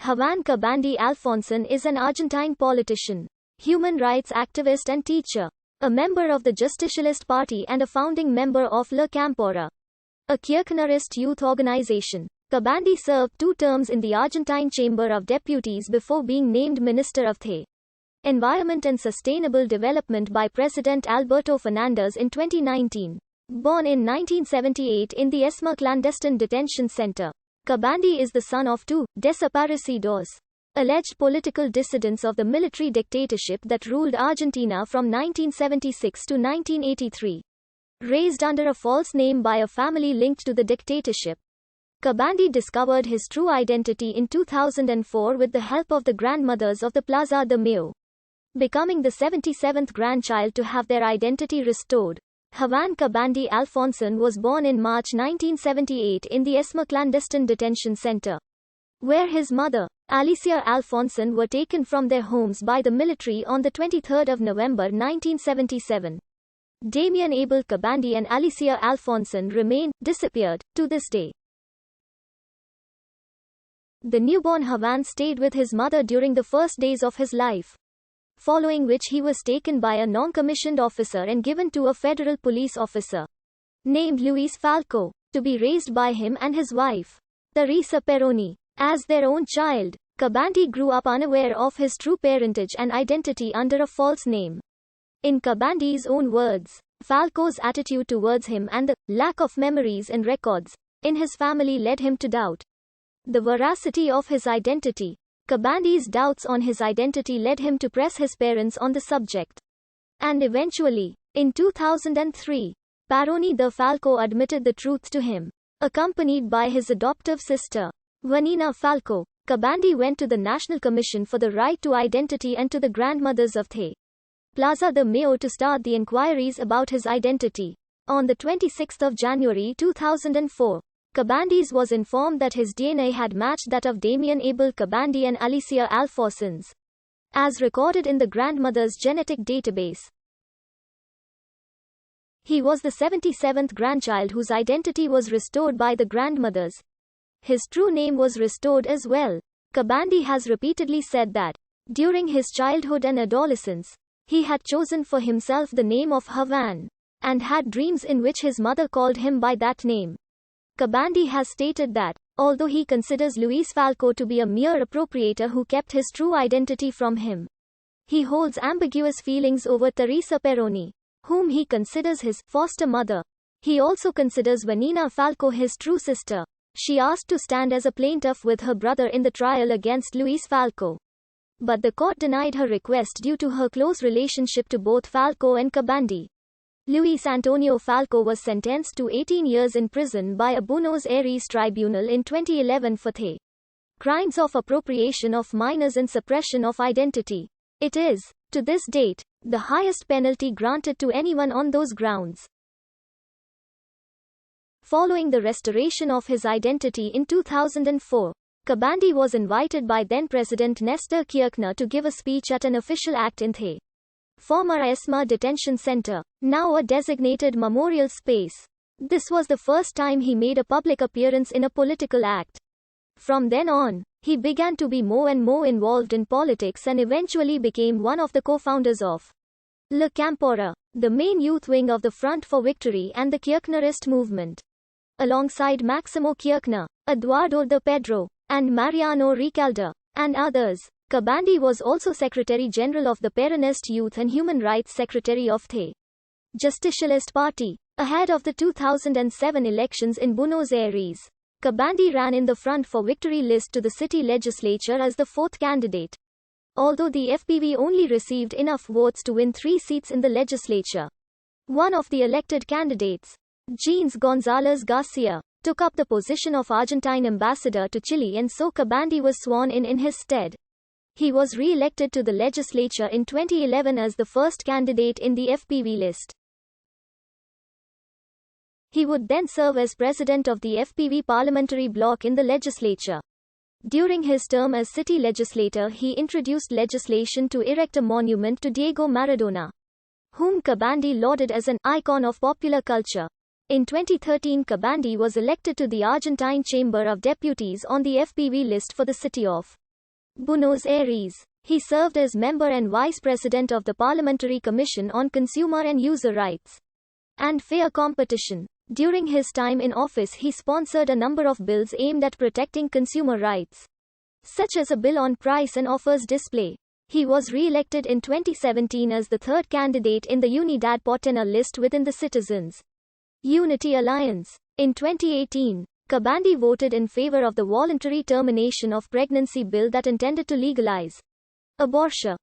Juan Cabandi Alfonson is an Argentine politician, human rights activist and teacher, a member of the Justicialist Party and a founding member of La Cámpora, a Kirchnerist youth organization. Cabandi served 2 terms in the Argentine Chamber of Deputies before being named Minister of the Environment and Sustainable Development by President Alberto Fernandez in 2019. Born in 1978 in the ESMA clandestine detention center, Cabandi is the son of 2 desaparecidos, alleged political dissidents of the military dictatorship that ruled Argentina from 1976 to 1983. Raised under a false name by a family linked to the dictatorship, Cabandi discovered his true identity in 2004 with the help of the grandmothers of the Plaza de Mayo, becoming the 77th grandchild to have their identity restored. Juan Cabandi Alfonson was born in March 1978 in the ESMA clandestine detention center, where his mother, Alicia Alfonson, were taken from their homes by the military on 23 November 1977. Damian Abel Cabandi and Alicia Alfonson remain disappeared to this day. The newborn Juan stayed with his mother during the first days of his life, following which he was taken by a non-commissioned officer and given to a federal police officer named Luis Falco to be raised by him and his wife, Teresa Peroni, as their own child. Cabandi grew up unaware of his true parentage and identity under a false name. In Cabandi's own words, Falco's attitude towards him and the lack of memories and records in his family led him to doubt the veracity of his identity. Cabandi's doubts on his identity led him to press his parents on the subject. And eventually, in 2003, Peroni de Falco admitted the truth to him. Accompanied by his adoptive sister, Vanina Falco, Cabandi went to the National Commission for the Right to Identity and to the grandmothers of the Plaza de Mayo to start the inquiries about his identity. On 26 January 2004, Cabandi was informed that his DNA had matched that of Damian Abel Cabandi and Alicia Alfonson, as recorded in the grandmother's genetic database. He was the 77th grandchild whose identity was restored by the grandmothers. His true name was restored as well. Cabandi has repeatedly said that, during his childhood and adolescence, he had chosen for himself the name of Juan, and had dreams in which his mother called him by that name. Cabandi has stated that, although he considers Luis Falco to be a mere appropriator who kept his true identity from him, he holds ambiguous feelings over Teresa Peroni, whom he considers his foster mother. He also considers Vanina Falco his true sister. She asked to stand as a plaintiff with her brother in the trial against Luis Falco, but the court denied her request due to her close relationship to both Falco and Cabandi. Luis Antonio Falco was sentenced to 18 years in prison by a Buenos Aires tribunal in 2011 for the crimes of appropriation of minors and suppression of identity. It is, to this date, the highest penalty granted to anyone on those grounds. Following the restoration of his identity in 2004, Cabandi was invited by then-President Nestor Kirchner to give a speech at an official act in the former ESMA detention center, now a designated memorial space. This was the first time he made a public appearance in a political act. From then on, he began to be more and more involved in politics and eventually became one of the co-founders of La Cámpora, the main youth wing of the Front for Victory and the Kirchnerist movement. Alongside Máximo Kirchner, Eduardo de Pedro, and Mariano Recalde, and others, Cabandi was also Secretary General of the Peronist Youth and Human Rights Secretary of the Justicialist Party. Ahead of the 2007 elections in Buenos Aires, Cabandi ran in the Front for Victory list to the city legislature as the 4th candidate. Although the FPV only received enough votes to win 3 seats in the legislature, one of the elected candidates, Jeans González Garcia, took up the position of Argentine ambassador to Chile, and so Cabandi was sworn in his stead. He was re-elected to the legislature in 2011 as the first candidate in the FPV list. He would then serve as president of the FPV parliamentary bloc in the legislature. During his term as city legislator, he introduced legislation to erect a monument to Diego Maradona, whom Cabandi lauded as an icon of popular culture. In 2013, Cabandi was elected to the Argentine Chamber of Deputies on the FPV list for the city of Buenos Aires. He served as member and vice president of the Parliamentary Commission on Consumer and User Rights and Fair Competition. During his time in office, he sponsored a number of bills aimed at protecting consumer rights, such as a bill on price and offers display. He was re-elected in 2017 as the third candidate in the Unidad Potena list within the Citizens' Unity Alliance. In 2018, Cabandi voted in favor of the voluntary termination of pregnancy bill that intended to legalize abortion.